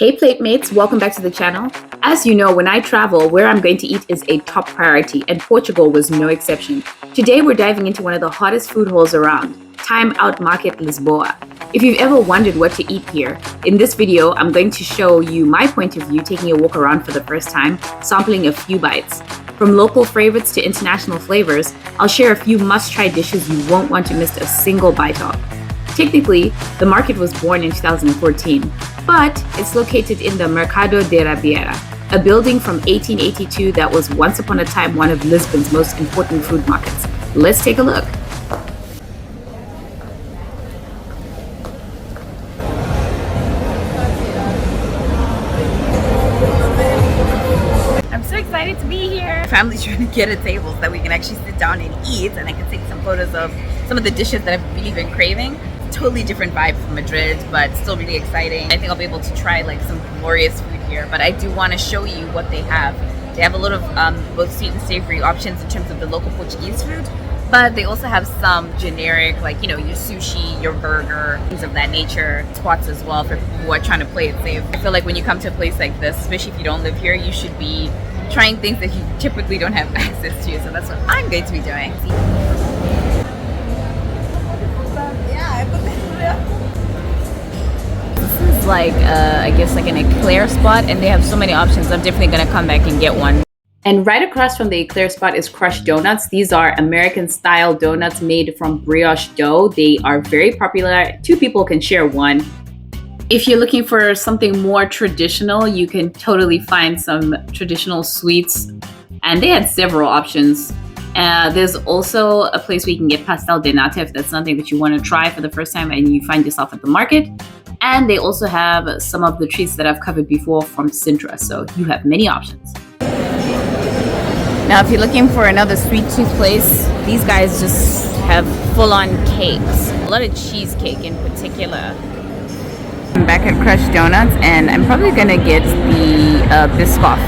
Hey plate mates, welcome back to the channel. As you know, when I travel, where I'm going to eat is a top priority, and Portugal was no exception. Today we're diving into one of the hottest food halls around, Timeout Market Lisboa. If you've ever wondered what to eat here, in this video I'm going to show you my point of view taking a walk around for the first time, sampling a few bites. From local favorites to international flavors, I'll share a few must-try dishes you won't want to miss a single bite of. Technically, the market was born in 2014, but it's located in the Mercado de Rabiera, a building from 1882 that was once upon a time one of Lisbon's most important food markets. Let's take a look. I'm so excited to be here. Family's trying to get a table so that we can actually sit down and eat, and I can take some photos of some of the dishes that I've really been craving. Totally different vibe from Madrid, but still really exciting. I think I'll be able to try like some glorious food here, but I do want to show you what they have. They have a lot of both sweet and savory options in terms of the local Portuguese food, but they also have some generic, like, you know, your sushi, your burger, things of that nature, spots as well for people who are trying to play it safe. I feel like when you come to a place like this, especially if you don't live here, you should be trying things that you typically don't have access to. So that's what I'm going to be doing. This is like, I guess like an eclair spot, and they have so many options. I'm definitely gonna come back and get one. And right across from the eclair spot is crushed donuts. These are American style donuts made from brioche dough. They are very popular. Two people can share one. If you're looking for something more traditional, you can totally find some traditional sweets, and they had several options. There's also a place where you can get pastel de nata if that's something that you want to try for the first time and you find yourself at the market. And they also have some of the treats that I've covered before from Sintra, so you have many options. Now, if you're looking for another sweet tooth place, these guys just have full-on cakes. A lot of cheesecake in particular. I'm back at Crushed Donuts, and I'm probably gonna get the Biscoff.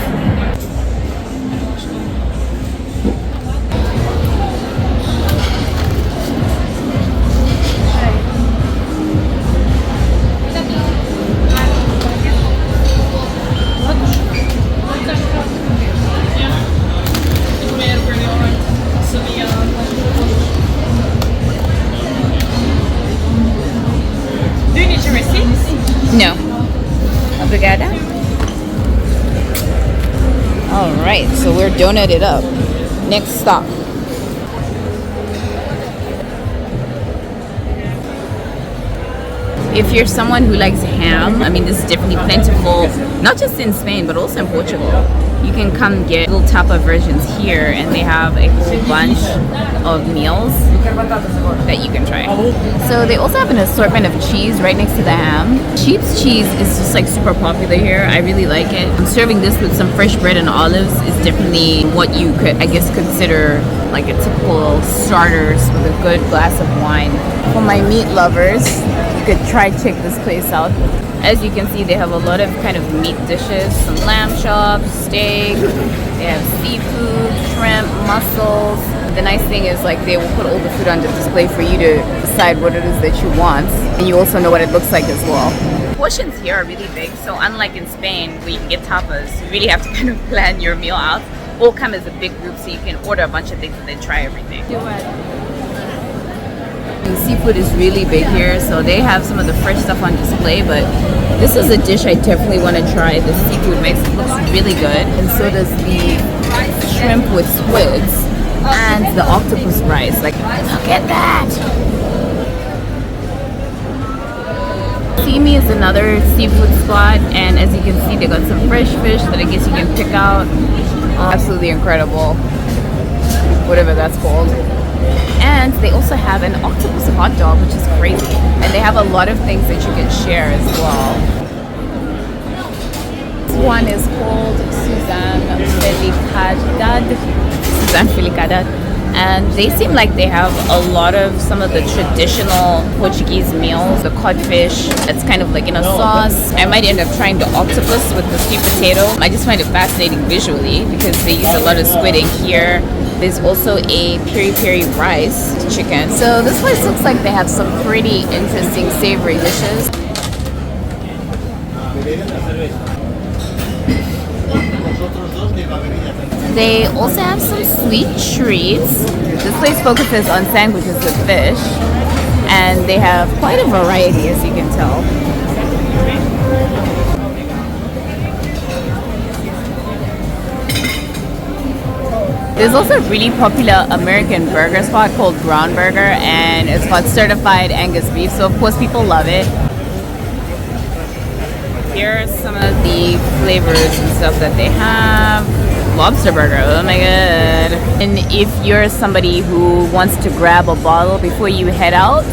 No. Obrigada. Alright, so we're donuted up. Next stop. If you're someone who likes ham, I mean, this is definitely plentiful, not just in Spain, but also in Portugal. You can come get little tapa versions here, and they have a whole bunch of meals that you can try. So they also have an assortment of cheese right next to the ham. Sheep's cheese is just like super popular here. I really like it. I'm serving this with some fresh bread and olives is definitely what you could, I guess, consider like a typical starters with a good glass of wine. For my meat lovers, you could try check this place out. As you can see, they have a lot of kind of meat dishes, some lamb chops, steak, they have seafood, shrimp, mussels. The nice thing is like they will put all the food on the display for you to decide what it is that you want, and you also know what it looks like as well. Portions here are really big, so unlike in Spain where you can get tapas, you really have to kind of plan your meal out. All come as a big group, so you can order a bunch of things and then try everything. The seafood is really big here, so they have some of the fresh stuff on display, but this is a dish I definitely want to try. The seafood mix looks really good, and so does the shrimp with squids and the octopus rice. Like, look at that! Simi is another seafood spot, and as you can see, they got some fresh fish that I guess you can pick out. Absolutely incredible, whatever that's called. And they also have an octopus hot dog, which is crazy. And they have a lot of things that you can share as well. This one is called Suzanne Filicadad. And they seem like they have a lot of some of the traditional Portuguese meals. The codfish, that's kind of like in a sauce. I might end up trying the octopus with the sweet potato. I just find it fascinating visually because they use a lot of squid in here. There's also a peri-peri rice chicken. So this place looks like they have some pretty interesting savory dishes. They also have some sweet treats. This place focuses on sandwiches with fish, and they have quite a variety, as you can tell. There's also a really popular American burger spot called Brown Burger, and it's got certified Angus beef, so of course people love it. Here are some of the flavors and stuff that they have. Lobster burger, oh my god. And if you're somebody who wants to grab a bottle before you head out,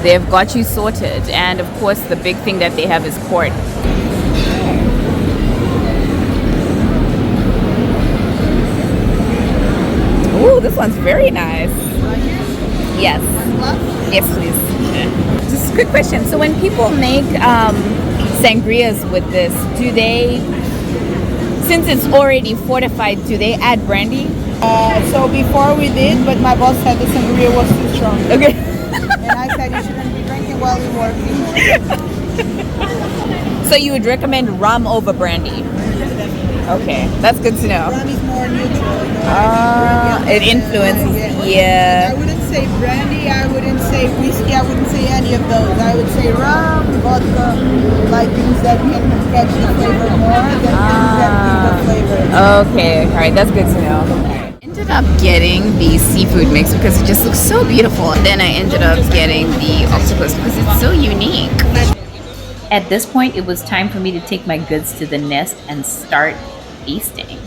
they've got you sorted. And of course the big thing that they have is port. Ooh, this one's very nice. Yes. Yes, please. Just a quick question. So when people make sangrias with this, do they, since it's already fortified, do they add brandy? So before we did, but my boss said the sangria was too strong. Okay. And I said you shouldn't be drinking while you're working. So you would recommend rum over brandy? Okay, that's good to know. Rum is more neutral. It influences, yeah. I wouldn't say brandy, I wouldn't say whiskey, I wouldn't say any of those. I would say rum, vodka, like things that can catch the flavor more than things that give the flavor. Okay, alright, that's good to know. Ended up getting the seafood mix because it just looks so beautiful. And then I ended up getting the octopus because it's so unique. At this point, it was time for me to take my goods to the nest and start tasting.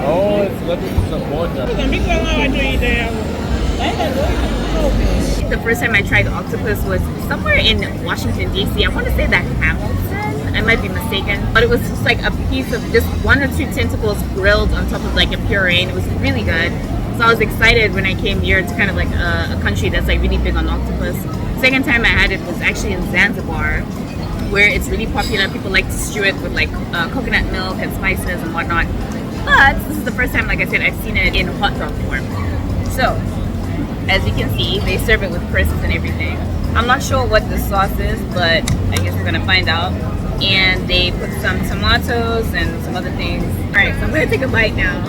Oh, it's good to support them. The first time I tried octopus was somewhere in Washington, D.C. I want to say that Hamilton. I might be mistaken. But it was just like a piece of just one or two tentacles grilled on top of like a puree. And it was really good. So I was excited when I came here to kind of like a country that's like really big on octopus. Second time I had it was actually in Zanzibar, where it's really popular. People like to stew it with like coconut milk and spices and whatnot. But this is the first time, like I said, I've seen it in hot dog form. So, as you can see, they serve it with crisps and everything. I'm not sure what the sauce is, but I guess we're gonna find out. And they put some tomatoes and some other things. All right, so I'm gonna take a bite now.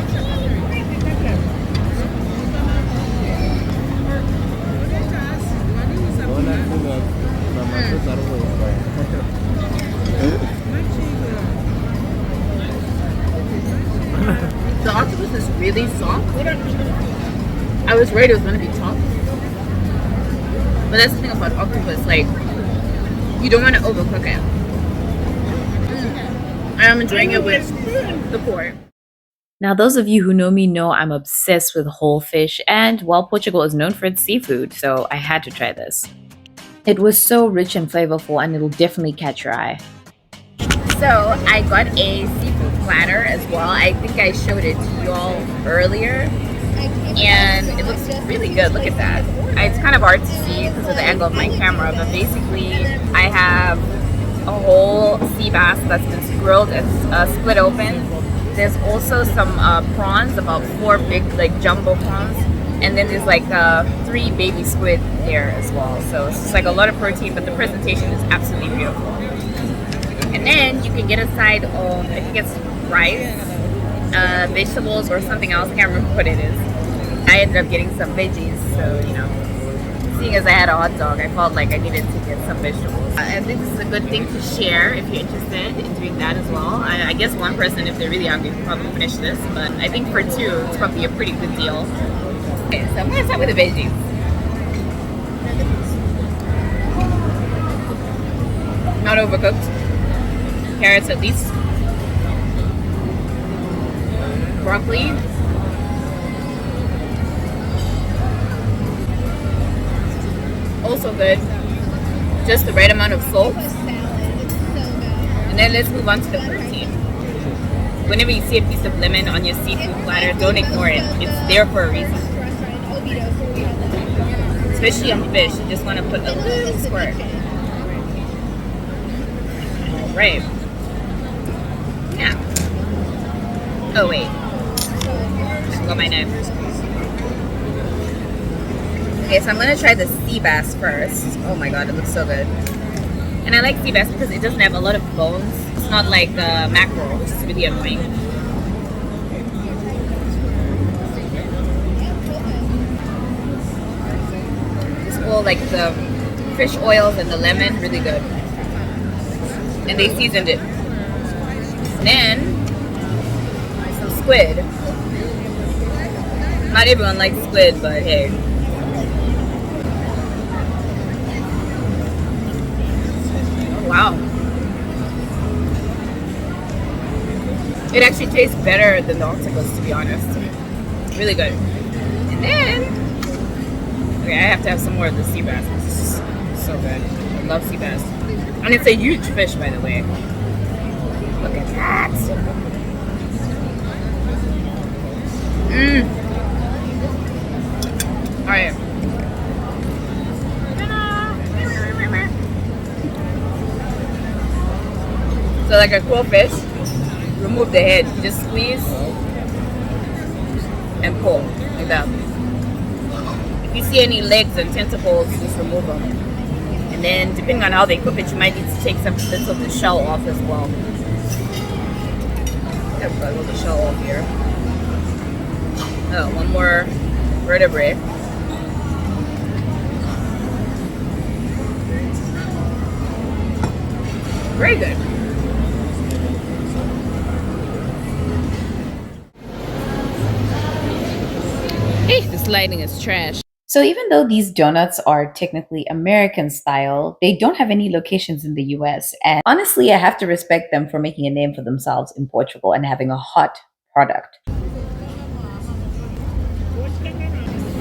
The octopus is really soft. I was worried it was going to be tough. But that's the thing about octopus, like, you don't want to overcook it. I'm enjoying it with the pork. Now, those of you who know me know I'm obsessed with whole fish, and while Portugal is known for its seafood, so I had to try this. It was so rich and flavorful, and it'll definitely catch your eye. So I got a seafood platter as well. I think I showed it to you all earlier, and it looks really good. Look at that. It's kind of hard to see because of the angle of my camera, but basically I have a whole sea bass that's been grilled and split open. There's also some prawns, about 4 big like jumbo prawns. And then there's like 3 baby squid there as well. So it's just like a lot of protein, but the presentation is absolutely beautiful. And then you can get a side of, I think it's rice, vegetables, or something else. I can't remember what it is. I ended up getting some veggies, so you know, seeing as I had a hot dog, I felt like I needed to get some vegetables. I think this is a good thing to share if you're interested in doing that as well. I guess one person, if they're really hungry, will probably finish this, but I think for 2, it's probably a pretty good deal. Okay, so I'm going to start with the veggies. Not overcooked. Carrots at least. Broccoli. Also good. Just the right amount of salt. And then let's move on to the protein. Whenever you see a piece of lemon on your seafood platter, don't ignore it. It's there for a reason. Especially on fish, you just want to put a little squirt. Right. Yeah. Oh wait. I got my knife. Okay, so I'm gonna try the sea bass first. Oh my god, it looks so good. And I like sea bass because it doesn't have a lot of bones. It's not like mackerel, which is really annoying. It's all like the fish oils and the lemon, really good. And they seasoned it. And then some squid. Not everyone likes squid, but hey. Wow. It actually tastes better than the octopus, to be honest. Really good. And then, okay, I have to have some more of the sea bass. This is so good. I love sea bass. And it's a huge fish, by the way. Look at that. Alright. So like a cool fish, remove the head, just squeeze and pull like that. If you see any legs and tentacles, just remove them. And then depending on how they cook it, you might need to take some bits of the shell off as well. I've got a little shell off here. Oh, one more vertebrae. Very good. Hey, this lighting is trash. So even though these donuts are technically American style, they don't have any locations in the US. And honestly, I have to respect them for making a name for themselves in Portugal and having a hot product.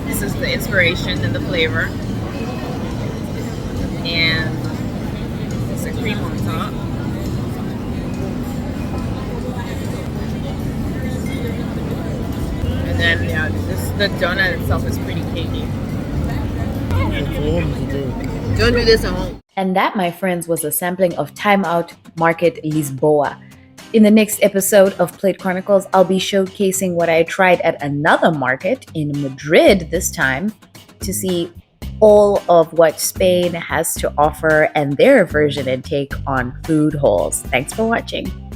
This is the inspiration and the flavor. And it's a cream on top. And then, yeah, the donut itself is pretty cakey. Don't do this at home. And that, my friends, was a sampling of Timeout Market Lisboa. In the next episode of Plate Chronicles, I'll be showcasing what I tried at another market in Madrid this time to see all of what Spain has to offer and their version and take on food halls. Thanks for watching.